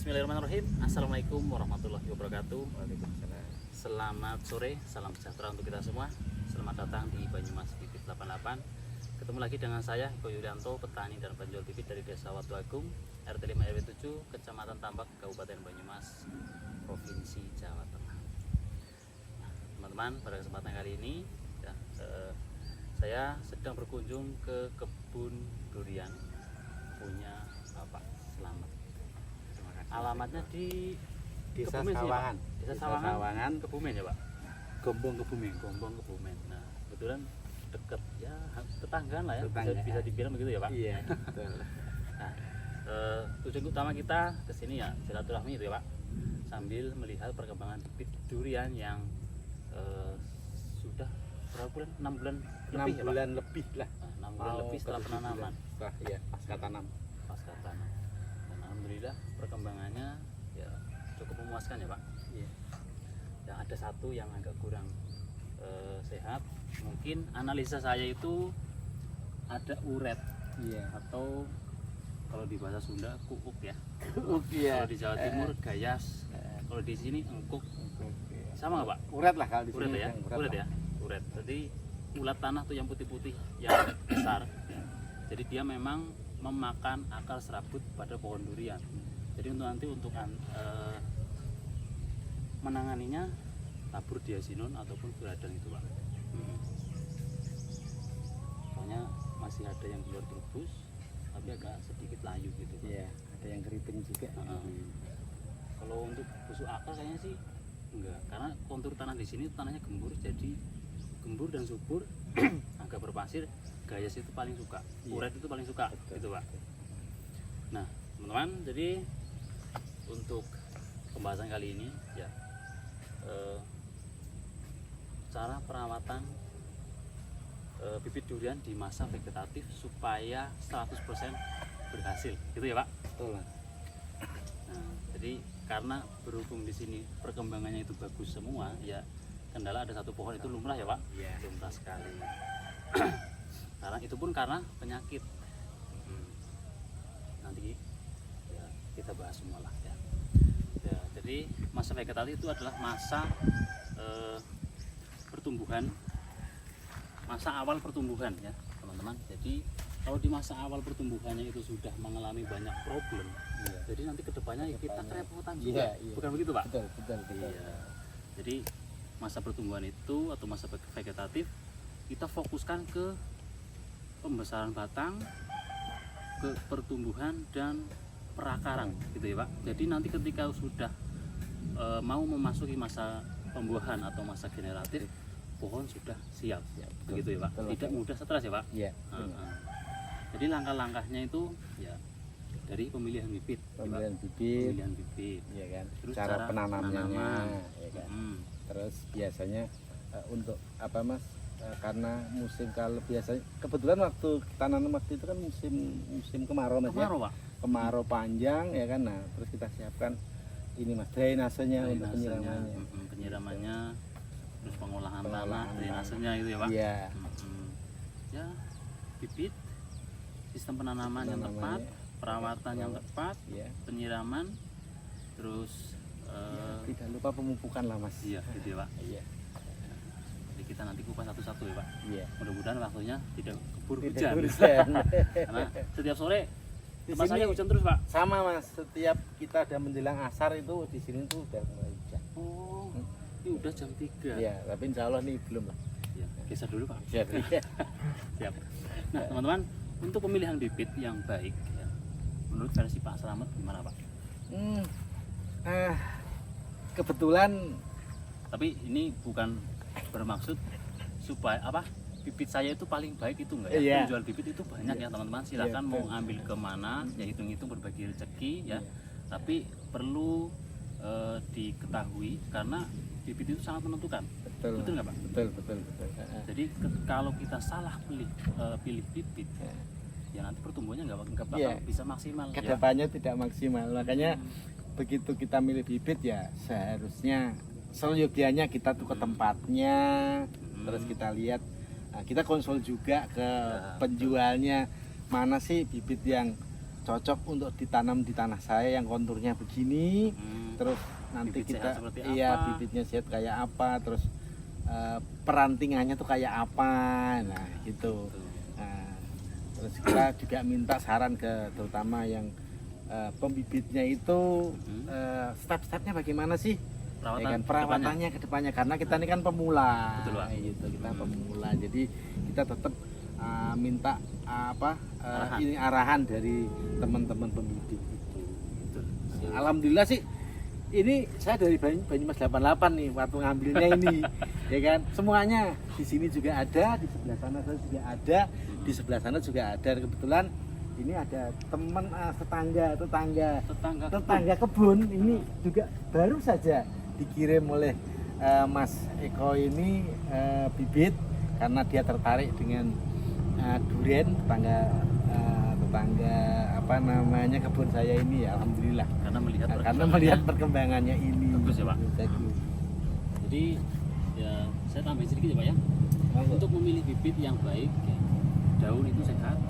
Bismillahirrahmanirrahim. Assalamualaikum warahmatullahi wabarakatuh. Waalaikumsalam. Selamat sore, salam sejahtera untuk kita semua. Selamat datang di Banyumas Bibit 88. Ketemu lagi dengan saya Iko Yulianto, petani dan penjual bibit dari Desa Watu Agung, RT 5 RW 7, Kecamatan Tambak, Kabupaten Banyumas, Provinsi Jawa Tengah. Nah, teman-teman, pada kesempatan kali ini ya, saya sedang berkunjung ke kebun durian punya Bapak Slamet. Alamatnya di Desa Kebumen sih, ya, Pak? Sawangan. Desa Sawangan, Kebumen. Kebumen ya Pak? Gombong Kebumen. Gombong Kebumen. Nah, kebetulan deket ya, tetanggaan lah ya, Tetanggaan. bisa dibilang begitu ya Pak? Iya, betul. Nah, tujuan utama kita kesini ya silaturahmi itu ya Pak, sambil melihat perkembangan bibit durian yang sudah berapa bulan? 6 bulan 6 lebih ya Pak? bulan lebih lah. Nah, 6 bulan lebih setelah penanaman. Setelah ya, pasca tanam. Pasca tanam. Dan alhamdulillah perkembangannya ya cukup memuaskan ya Pak. Iya. Yang ada satu yang agak kurang sehat, mungkin analisa saya itu ada uret Iya. atau kalau di bahasa Sunda kuuk ya. Iya. Kalau di Jawa Timur gayas, kalau di sini engkuk. Oke. Sama nggak Pak? Urat lah kalau di Uret sini. ya, Yang uret lah. ya, uret. Jadi ulat tanah tuh yang putih-putih yang besar. Jadi dia memang memakan akar serabut pada pohon durian. Jadi untuk menanganinya tabur diazinon ataupun beradang itu Pak. Soalnya masih ada yang keluar terubus, tapi agak sedikit layu gitu Pak. Iya, ada yang keriting juga. Kalau untuk busuk akar kayaknya sih enggak, karena kontur tanah di sini tanahnya gembur, jadi gembur dan subur, agak berpasir. Gayas itu paling suka, Iya. uret itu paling suka, Betul. gitu Pak. Nah, teman-teman, jadi untuk pembahasan kali ini ya cara perawatan bibit durian di masa vegetatif supaya 100% berhasil, gitu ya Pak. Betul, Mas. Nah, jadi karena berhubung di sini perkembangannya itu bagus semua, ya kendala ada satu pohon itu lumrah ya Pak. Iya. Lumrah sekali. Karena itu pun karena penyakit. Nanti ya, kita bahas semua lah ya. Ya, jadi masa vegetatif itu adalah masa pertumbuhan, masa awal pertumbuhan ya teman-teman. Jadi kalau di masa awal pertumbuhannya itu sudah mengalami banyak problem, Iya. jadi nanti kedepannya kita kerepotan Iya, juga, iya. bukan begitu Pak? Betul, betul, betul. Iya. Jadi masa pertumbuhan itu atau masa vegetatif kita fokuskan ke pembesaran batang, ke pertumbuhan dan perakaran, gitu ya Pak. Jadi nanti ketika sudah mau memasuki masa pembuahan atau masa generatif, pohon sudah siap, Ya, betul, begitu ya Pak. betul, Tidak betul. mudah stres ya Pak. Iya. Jadi langkah-langkahnya itu ya dari pemilihan bibit, ya, Pak. Pemilihan bibit, Pemilihan bibit. iya kan. Terus Cara penanamannya, penanaman. ya kan. Mm. Terus biasanya untuk apa Mas, karena musim kalau biasanya kebetulan waktu kita nanam waktu itu kan musim kemarau Mas, Kemarau Pak. kemarau panjang ya kan. Nah terus kita siapkan ini Mas, drainasenya untuk penyiramannya. Penyiramannya, terus pengolahan tanah, Pengolahan drainasenya itu ya Pak. Iya. Ya, bibit, sistem penanaman yang tepat, perawatan yang tepat, Iya. penyiraman, terus Tidak lupa pemupukan lah Mas. iya gitu ya Pak. Iya. Jadi kita nanti kupas satu-satu ya Pak. Iya. Mudah-mudahan waktunya tidak keburu Tidak hujan. hujan. Karena setiap sore Di tempat saya sini hujan terus Pak. sama Mas, setiap kita ada menjelang asar itu di sini tuh udah mulai hujan. Oh, ini udah jam 3. Iya, tapi insya Allah nih belum lah. Ya, geser dulu Pak. Siap. Siap. Nah teman-teman, untuk pemilihan bibit yang baik ya, menurut versi Pak Slamet gimana Pak? Kebetulan Tapi ini bukan bermaksud supaya apa, bibit saya itu paling baik itu enggak ya. Iya. Penjual bibit itu banyak ya teman-teman, silakan Iya, mau betul. ambil kemana ya, hitung-hitung berbagi rezeki ya. Iya. Tapi perlu diketahui karena bibit itu sangat menentukan. betul. Betul nggak Pak? Betul, betul. Jadi kalau kita salah pilih bibit ya nanti pertumbuhannya nggak bakal Iya. bisa maksimal ya. Kedepannya tidak maksimal. Makanya begitu kita milih bibit ya seharusnya seyogianya kita tuh ke tempatnya, terus kita lihat, nah, kita konsul juga ke penjualnya mana sih bibit yang cocok untuk ditanam di tanah saya yang konturnya begini. Terus nanti Bibit kita sehat seperti iya apa? bibitnya sehat kayak apa, terus perantingannya tuh kayak apa, nah gitu. Nah, terus kita juga minta saran ke terutama yang pembibitnya itu step-stepnya bagaimana sih? Ya kan, perawatannya ke depannya karena kita ini kan pemula. Betul, Pak. Gitu, kita pemula. Jadi kita tetap minta Arahan. ini arahan dari teman-teman pembibit itu. Alhamdulillah sih ini saya dari Banyumas 88 nih waktu ngambilnya ini ya kan, semuanya di sini juga ada, di sebelah sana juga ada, di sebelah sana juga ada. Kebetulan ini ada teman tetangga kebun ini juga baru saja dikirim oleh Mas Eko ini bibit karena dia tertarik dengan durian tetangga apa namanya kebun saya ini ya, alhamdulillah karena melihat perkembangannya ini bagus ya Pak. bagus. Jadi ya saya tambahin sedikit ya Pak ya. Untuk memilih bibit yang baik ya, daun itu sehat,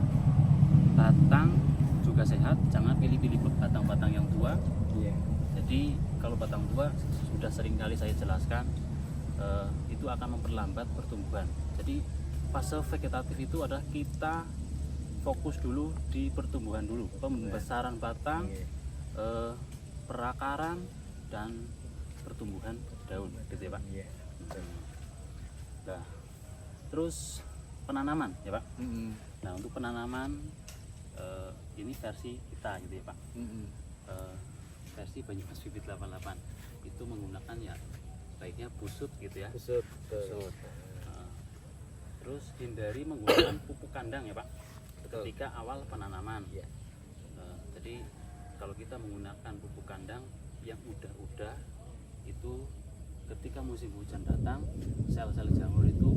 batang juga sehat, jangan pilih-pilih batang-batang yang tua. Iya. Jadi kalau batang tua sudah sering kali saya jelaskan itu akan memperlambat pertumbuhan. Jadi fase vegetatif itu adalah kita fokus dulu di pertumbuhan dulu, pembesaran batang, perakaran dan pertumbuhan daun, gitu ya Pak. Iya. Nah, terus penanaman ya Pak. Nah untuk penanaman ini versi kita gitu ya Pak. Versi Banyumas Bibit 88 itu menggunakan ya baiknya busut gitu ya. Busut. Terus hindari menggunakan pupuk kandang ya Pak ketika awal penanaman. Iya. Jadi kalau kita menggunakan pupuk kandang yang udah itu ketika musim hujan datang sel-sel jamur itu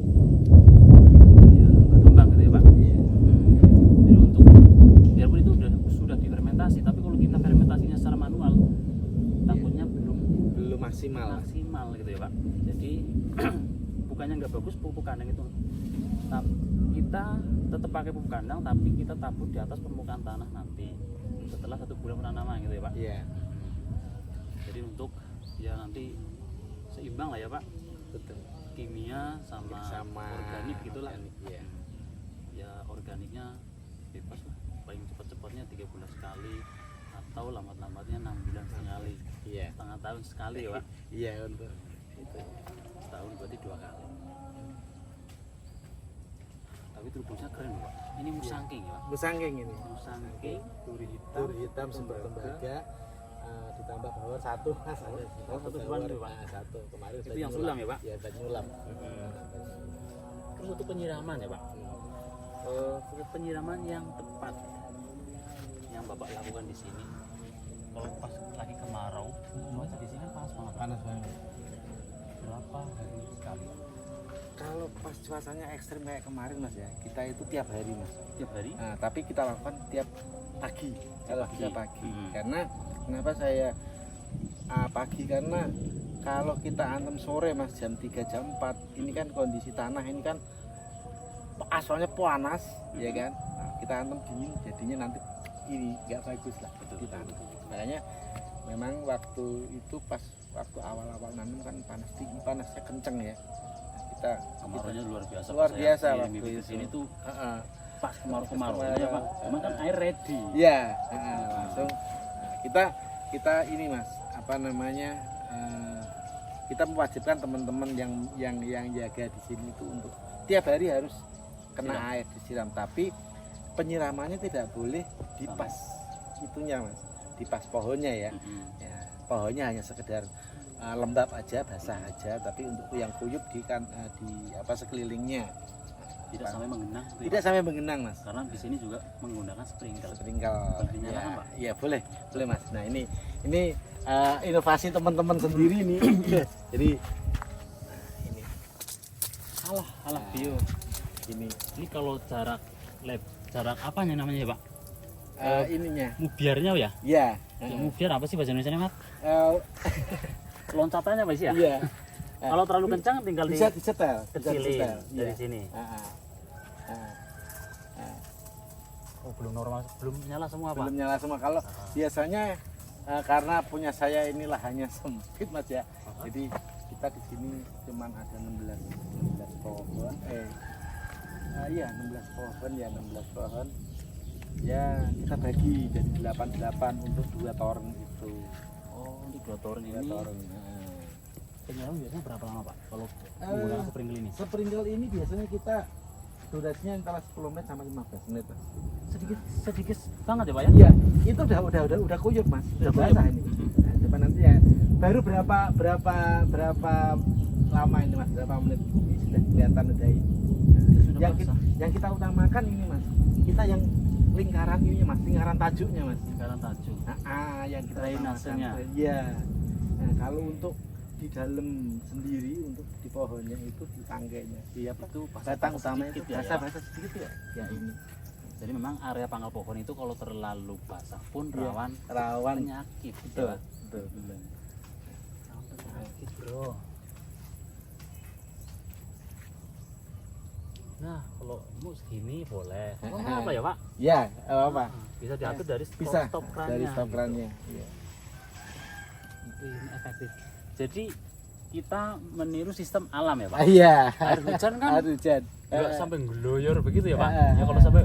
ya berkembang gitu ya Pak. Jadi untuk biarpun itu sudah difermentasi, tapi kalau kita fermentasinya secara manual takutnya belum maksimal gitu ya Pak. Jadi bukannya nggak bagus pupuk kandang itu, kita tetap pakai pupuk kandang tapi kita tabur di atas permukaan tanah nanti setelah 1 bulan penanaman gitu ya Pak. Iya. Jadi untuk ya nanti seimbang lah ya Pak. Betul. Kimia sama organik gitulah. Iya. Ya organiknya bebas lah, paling cepat-cepatnya 3 bulan sekali atau lambat-lambatnya 6 bulan sekali. Iya. Setengah tahun sekali ya Pak. Iya untuk itu. Setahun berarti 2 kali. Tapi terubusnya keren Pak. Ini musangking ya Pak. Musangking ini. Musangking, Duri hitam sumber tembaga ditambah bawor satu mas. Satu bulan itu Pak. Satu kemarin Itu yang sulam ya Pak. Iya nyulam. Terus untuk penyiraman ya Pak. Penyiraman yang tepat yang Bapak lakukan di sini. Kalau pas lagi kemarau, cuaca di sini kan panas banget. Berapa hari sekali? Kalau pas cuacanya ekstrim kayak kemarin mas ya, kita itu tiap hari mas. Tiap hari? Nah, tapi kita lakukan tiap pagi. Kalau bisa pagi. Karena kenapa saya pagi? Karena kalau kita antem sore mas jam 3 jam 4 ini kan kondisi tanah ini kan asalnya panas ya kan. Nah, kita antem dingin jadinya nanti ini nggak bagus lah kita antem. Makanya memang waktu itu pas waktu awal-awal nanam kan panas tinggi, panasnya kenceng ya. Kita kemaraunya luar biasa. Luar biasa waktu di sini tuh pas kemarau ya Pak. Emang kan air ready. Iya, langsung kita ini mas apa namanya kita mewajibkan teman-teman yang jaga di sini itu untuk tiap hari harus kena air disiram, tapi penyiramannya tidak boleh dipas itunya mas, dipas pohonnya ya. Ya pohonnya hanya sekedar lembab aja, basah aja, tapi untuk yang kuyup di sekelilingnya tidak sampai mengenang. Tidak sampai mengenang mas. Karena di sini juga menggunakan sprinkle. Ya, ya boleh mas. Nah ini inovasi teman-teman sendiri nih. Jadi ini alah bio. Ini kalau jarak apanya namanya ya Pak? Ininya. Mubiarnya ya? Iya. Mubiar apa sih bahasa Indonesia Mas? Loncatannya Pak sih ya? Iya. Kalau terlalu kencang tinggal bisa disetel kecilin dari sini. belum normal, belum nyala semua Pak? Belum nyala semua. Kalau biasanya karena punya saya ini lahannya sempit Mas ya. Jadi kita di sini cuman ada 16 pohon. Iya 16 pohon ya, 16 pohon. Ya kita bagi jadi 8 untuk 2 toren itu. Oh, untuk 2 toren ini. 2 toren. Penyiraman biasanya berapa lama Pak kalau menggunakan sprinkle ini? Sprinkle ini biasanya kita durasinya antara 10 menit sampai 15 menit Mas. Sedikit banget ya Pak ya? Iya, itu udah kuyup Mas, udah basah ini. Nah, coba nanti ya. Baru berapa lama ini Mas? Berapa menit? Ini sudah kelihatan udah ini. Nah, yang kita utamakan ini Mas. Kita yang lingkaran ini Mas, lingkaran tajuknya Mas. Lingkaran tajuk. Yang kita drainasenya. Iya. Nah, kalau untuk di dalam sendiri untuk di pohonnya itu di tangganya. Iya, Itu batang utama itu ya, basah sedikit ya. Ya ini. Jadi memang area pangkal pohon itu kalau terlalu basah pun Iya, rawan penyakit. betul. Ya, Pak? Betul. Rawan penyakit bro. Nah kalau mau segini boleh. Oh, apa ya Pak? Ya, apa? Bisa diatur dari Bisa stop kerannya. dari stop kerannya. Iya. Ini efektif. Jadi kita meniru sistem alam ya Pak. Iya. Air hujan kan Air hujan. nggak sampai ngeloyor begitu ya Pak. Ah, Ya kalau sampai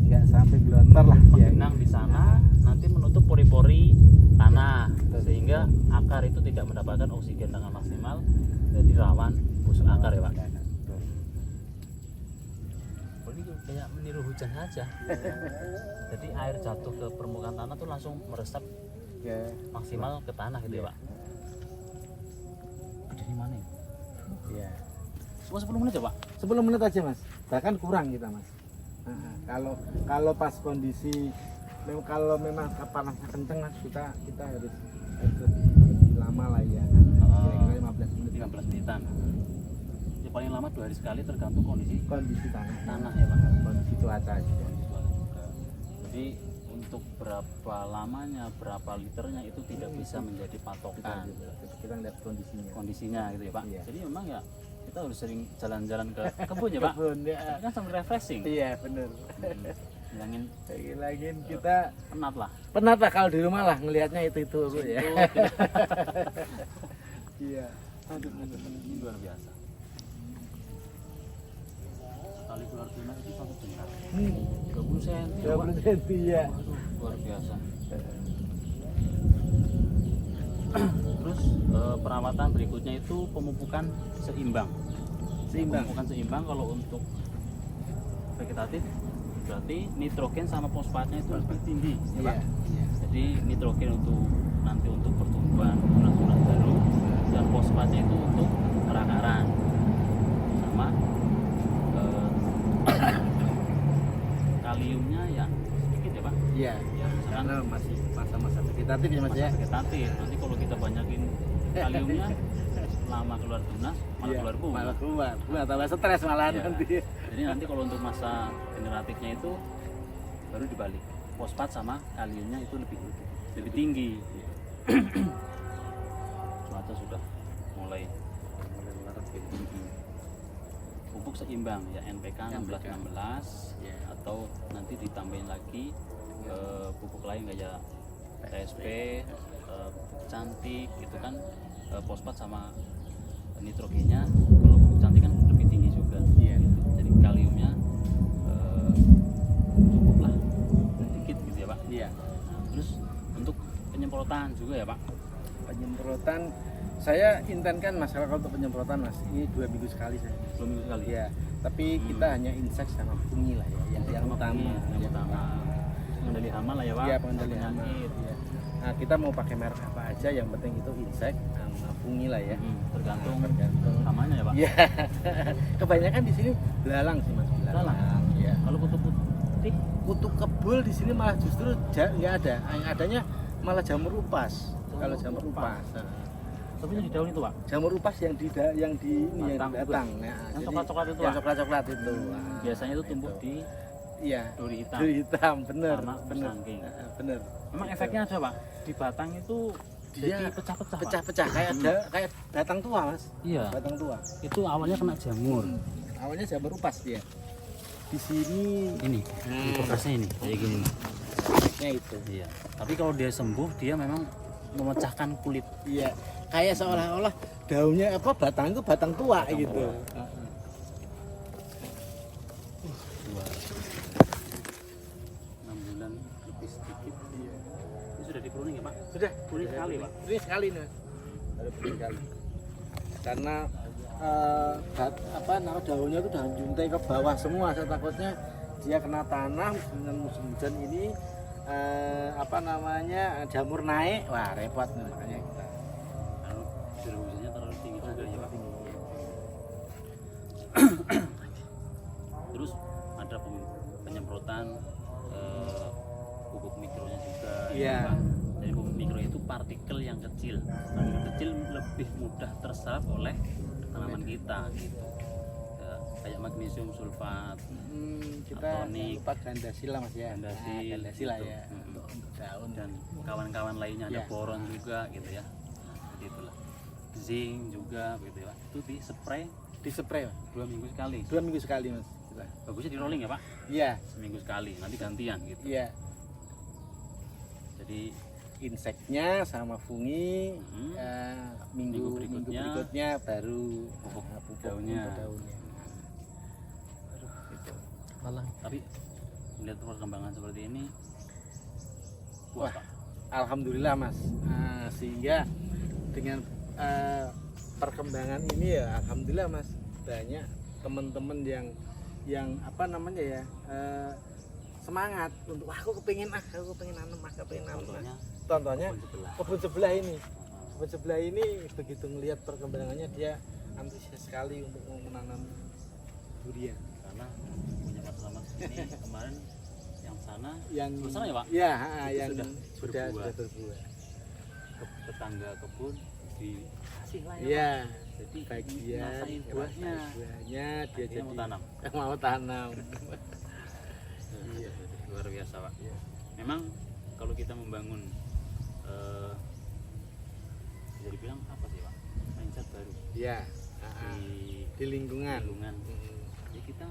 nggak sampai gelontor lah. Iya. menggenang di sana nanti menutup pori-pori tanah sehingga akar itu tidak mendapatkan oksigen dengan maksimal, jadi rawan busuk akar ya Pak. Oh, ini kayak meniru hujan saja. Jadi air jatuh ke permukaan tanah tuh langsung meresap Ya. maksimal ke tanah gitu ya Pak. Dari mana ya? Iya. Cuma 10 menit ya Pak? 10 menit aja Mas. Bahkan kurang kita Mas. Kalau pas kondisi kalau memang panasnya kenceng Mas, kita harus lebih lama lah ya. Kira-kira 15 menit. 15 menitan. Ya paling lama 2 hari sekali tergantung kondisi Tanah ya Pak. kondisi cuaca juga. Jadi untuk berapa lamanya, berapa liternya itu tidak bisa menjadi patokan Kita lihat kondisinya gitu ya Pak. Iya. Jadi memang ya kita harus sering jalan-jalan ke kebun ya Pak. Kebun ya. Kan sambil refreshing. Iya bener. Hilangin Kita penat lah. penat lah kalau di rumah lah ngelihatnya itu Bu ya. Iya. Ini luar biasa. Kali keluar tunas itu 1 jengkal. 20 cm. 20 cm ya. Waduh, luar biasa. Terus perawatan berikutnya itu pemupukan seimbang. Pemupukan seimbang kalau untuk vegetatif berarti nitrogen sama fosfatnya itu lebih tinggi, ya Pak. Iya. Jadi nitrogen untuk pertumbuhan tunas-tunas baru dan fosfatnya itu untuk perakaran sama kaliumnya ya sedikit ya Pak. Iya. Ya, misalkan Karena masih masa-masa vegetatif ya Mas ya. vegetatif. Nanti kalau kita banyakin kaliumnya lama keluar tunas malah Iya, keluar bunga. malah keluar. Tambah stres malahan Iya. nanti. Jadi nanti kalau untuk masa generatifnya itu baru dibalik. Fosfat sama kaliumnya itu lebih tinggi. Cuaca sudah mulai pupuk seimbang ya NPK 16-16 Iya. atau nanti ditambahin lagi pupuk lain kayak TSP, pupuk cantik itu kan fosfat sama nitrogennya kalau pupuk cantik kan lebih tinggi juga. Iya. Jadi kaliumnya cukup lah sedikit gitu ya Pak. Iya. Nah, terus untuk penyemprotan juga ya Pak. Penyemprotan saya intenkan masalah untuk penyemprotan Mas. Ini 2 minggu sekali saya. 2 minggu sekali. Iya. Tapi kita hanya insek sama fungi lah ya. Yang utama. Yang utama. Pengendali hama lah ya Pak. Iya, pengendali hama. Penyakit. Iya. Nah, kita mau pakai merek apa aja yang penting itu insek sama fungi lah ya. Tergantung Tergantung. hamanya ya Pak. Iya. Kebanyakan di sini belalang sih Mas. Belalang? Iya. Kalau kutu putih Kutu kebul di sini malah justru nggak ada. Yang adanya malah jamur upas. Kalau jamur upas. Nah, tapi yang di daun itu Pak. jamur upas yang di ini Batang, yang batang. Nah, Yang jadi coklat-coklat itu yang Pak. coklat-coklat itu. Nah, Biasanya itu tumbuh itu. di Iya. duri hitam. Duri hitam, bener. Sama Bener. bersangking. Bener. Memang Itu. efeknya ada Pak. Di batang itu Dia jadi pecah-pecah Pak. Pecah-pecah kayak batang tua, Mas. Iya. Batang tua. Itu awalnya kena jamur. Awalnya jamur upas dia. di sini. Ini bekasnya ini kayak gini. Nah itu. Iya. Tapi kalau dia sembuh dia memang memecahkan kulit. Iya. Kayak seolah-olah daunnya apa batang itu batang tua Batang gitu. tua. Heeh. Dua. 6 bulan lebih sedikit. Iya. Ini sudah di pruning ya Pak? Sudah Pruning sekali Pak. Pruning sekali nih. Baru pruning sekali. Karena daunnya itu udah juntai ke bawah semua. Saya takutnya dia kena tanah dengan musim hujan ini jamur naik, wah repot nih makanya kita. Kalau curah hujannya terlalu tinggi juga ya Pak. Terus ada penyemprotan pupuk mikronya juga. Iya. Ya, Pak. Jadi pupuk mikro itu partikel yang kecil. Partikel kecil lebih mudah terserap oleh tanaman kita gitu. Ya, kayak magnesium sulfat, Kita atonik, lupa gandasila mas ya. gandasil, Gandasila gitu. ya untuk daun Dan kawan-kawan lainnya ada Ya. boron juga gitu ya. Nah, seperti itulah. Zinc juga gitu ya. Itu di spray di spray mas. 2 minggu sekali. 2 minggu sekali mas. Kita. Bagusnya di rolling ya Pak? Iya, Seminggu sekali, nanti gantian gitu. iya. Jadi Inseknya sama fungi Minggu minggu berikutnya berikutnya baru pupuk daunnya. daunnya. Gitu. Tapi melihat perkembangan seperti ini, Wah. puas Pak. Alhamdulillah mas. Sehingga dengan perkembangan ini ya alhamdulillah mas, banyak teman-teman yang semangat untuk aku kepengen nanam. Contohnya Contohnya kebun kebun sebelah ini begitu melihat perkembangannya dia antusias sekali untuk mau menanam durian. karena punya masalah ini kemarin yang sana Yang sana ya Pak? Ya, Itu yang sudah sudah berbuah. berbuah. Tetangga kebun dikasih lah ya Iya. Pak. Jadi Bagian ngerasain buahnya. buahnya dia Akhirnya jadi mau tanam. mau tanam. Iya, luar biasa Pak. Iya. Memang kalau kita membangun bisa dibilang apa sih Pak? Mindset baru Iya. Di lingkungan. lingkungan. Ya kita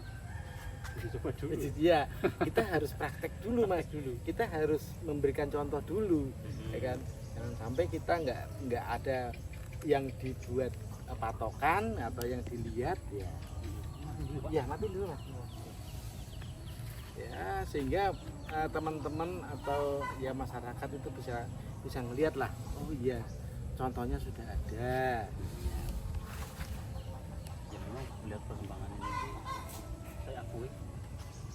bisa coba dulu. Jadi ya kita harus praktek dulu mas dulu. Kita harus memberikan contoh dulu, ya kan. Jangan sampai kita nggak ada yang dibuat patokan atau yang dilihat ya. Ya mati dulu mas. Ya sehingga teman-teman atau ya masyarakat itu bisa ngelihat lah. Oh iya contohnya sudah ada. Ya memang melihat perkembangan ini saya akui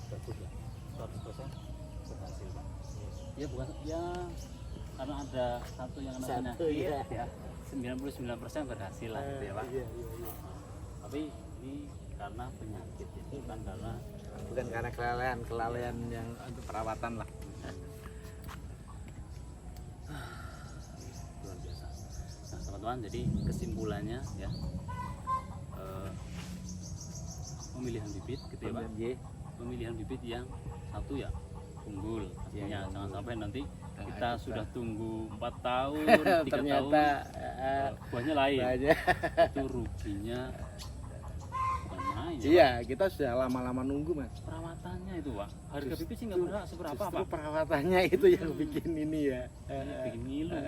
bagus ya, 100% berhasil Pak. Ya bukan ya karena ada satu yang kena Satu, penyakit iya. ya 99% berhasil lah gitu ya Pak. Iya. Tapi ini karena penyakit ya, Bukan karena kelalaian yang untuk perawatan lah. Luar biasa. Nah teman-teman, jadi kesimpulannya ya pemilihan bibit gitu ya Pak. Pemilihan bibit yang satu ya unggul pastinya. Iya, Jangan sampai nanti kita kita sudah tunggu 4 tahun 3 ternyata tahun buahnya lain. banyak. Itu ruginya bukan main ya, Iya, kita sudah lama-lama nunggu mas. Pak. Perawatannya itu Pak, harga bibit sih nggak berapa seberapa Justru Pak. perawatannya itu yang bikin ini ya. Ini bikin ngilu.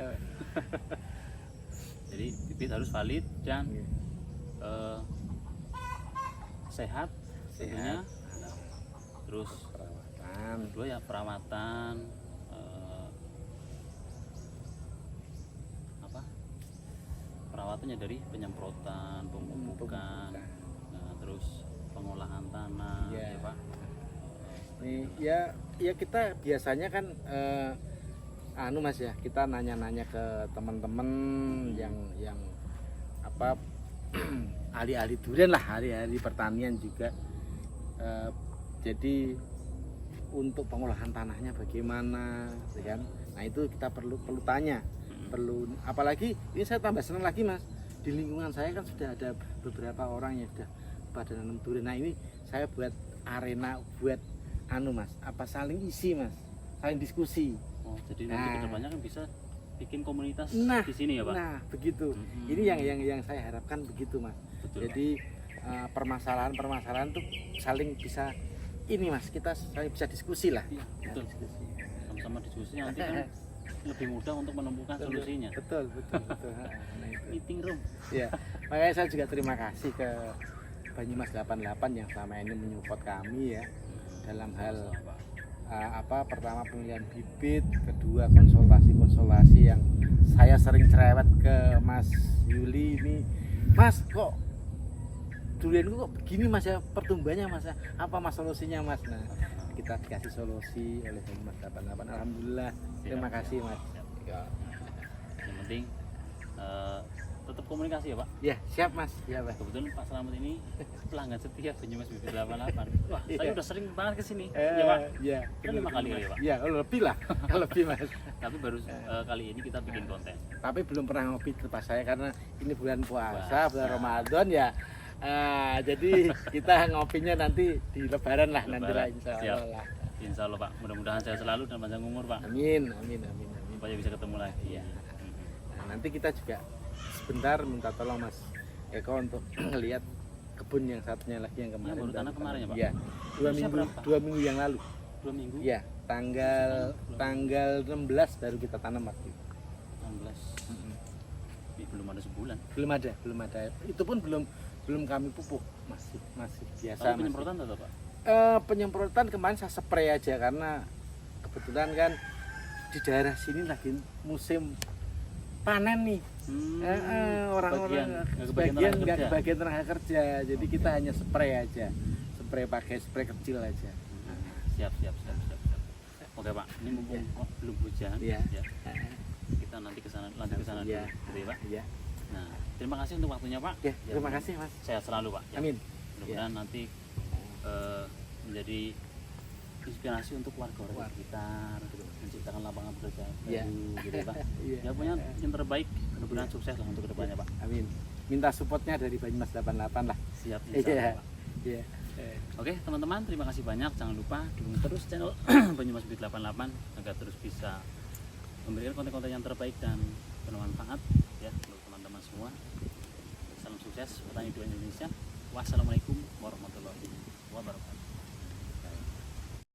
Jadi bibit harus valid dan sehat tentunya. Terus Perawatan. kedua ya perawatan, perawatannya dari penyemprotan, pemupukan, nah, terus pengolahan tanah, Iya. ya Pak. Nih ya kita biasanya kan mas ya kita nanya-nanya ke teman-teman yang apa ahli-ahli durian lah, ahli-ahli pertanian juga. Jadi untuk pengolahan tanahnya bagaimana, ya kan? Nah itu kita perlu tanya, apalagi ini saya tambah senang lagi mas, di lingkungan saya kan sudah ada beberapa orang yang sudah pada nanam durian. Nah ini saya buat arena buat mas, apa saling isi mas, saling diskusi. Oh, jadi nanti kedepannya kan bisa bikin komunitas Nah, di sini ya Pak. Nah begitu, ini yang saya harapkan begitu mas. Betul. Jadi permasalahan tuh saling bisa ini Mas, kita bisa diskusi lah. Iya, betul. Sama-sama diskusi nanti kan lebih mudah untuk menemukan solusinya. Betul. Nah, itu. Meeting room. Ya, makanya saya juga terima kasih ke Banyumas 88 yang selama ini menyupport kami ya dalam hal pertama pemilihan bibit, kedua konsultasi yang saya sering cerewet ke Mas Yuli ini, Mas kok durianku kok begini Mas ya pertumbuhannya Mas ya, apa Mas solusinya Mas? Nah kita dikasih solusi oleh Banyumas 88, alhamdulillah. Terima kasih Mas. Ya. Yang penting tetap komunikasi ya Pak. Ya siap Mas. Ya Pak. Kebetulan Pak Slamet ini pelanggan setia Banyumas Bibit 88. Wah, Iya. saya udah sering banget ke sini. Ya Pak. Iya. Kan 5 kali ya Pak. Iya, lebih lah. Lebih Mas. Tapi baru kali ini kita bikin konten. Tapi belum pernah ngopi di tempat saya karena ini bulan puasa, Puasa. bulan Ramadan ya. Jadi kita ngopinya nanti di Lebaran lah, nanti lah insya Siap. Allah lah. Insya Allah Pak. Mudah-mudahan saya selalu dan panjang umur Pak. Amin. Supaya bisa ketemu lagi. Iya. Nah, nanti kita juga sebentar minta tolong Mas Eko untuk ngelihat kebun yang satunya lagi yang kemarin. baru tanam kemarin ya Pak? Iya. Usia berapa? 2 minggu yang lalu. 2 minggu. Iya. Tanggal 16 baru kita tanam waktu itu. 16. Belum ada sebulan. Belum ada. Itu pun belum kami pupuk, masih biasa. Tapi penyemprotan tetap Pak? Penyemprotan kemarin saya spray aja karena kebetulan kan di daerah sini lagi musim panen nih. Orang-orang sebagian nggak kebagian tenaga kerja, jadi kita hanya spray aja, pakai spray kecil aja. Siap. Oke Pak, ini mumpung belum hujan, Iya. ya. Kita nanti lanjut ke sana Iya. dulu, gitu ya Pak. Iya. Nah, terima kasih untuk waktunya Pak. Ya, terima kasih Mas. Sehat selalu Pak. Ya. Amin. Mudah-mudahan nanti menjadi inspirasi untuk warga-warga sekitar, menciptakan lapangan pekerjaan Iya. baru, gitu ya Pak. Iya. Ya punya yang terbaik, mudah-mudahan sukses lah untuk kedepannya Pak. Amin. Minta supportnya dari Banyumas 88 lah. Siap. Insya Iya. Allah, Pak. Iya. Oke teman-teman, terima kasih banyak. Jangan lupa dukung terus channel Banyumas Bibit 88 agar terus bisa memberikan konten-konten yang terbaik dan bermanfaat ya untuk teman-teman semua. Salam sukses petani durian Indonesia. Wassalamualaikum warahmatullahi wabarakatuh.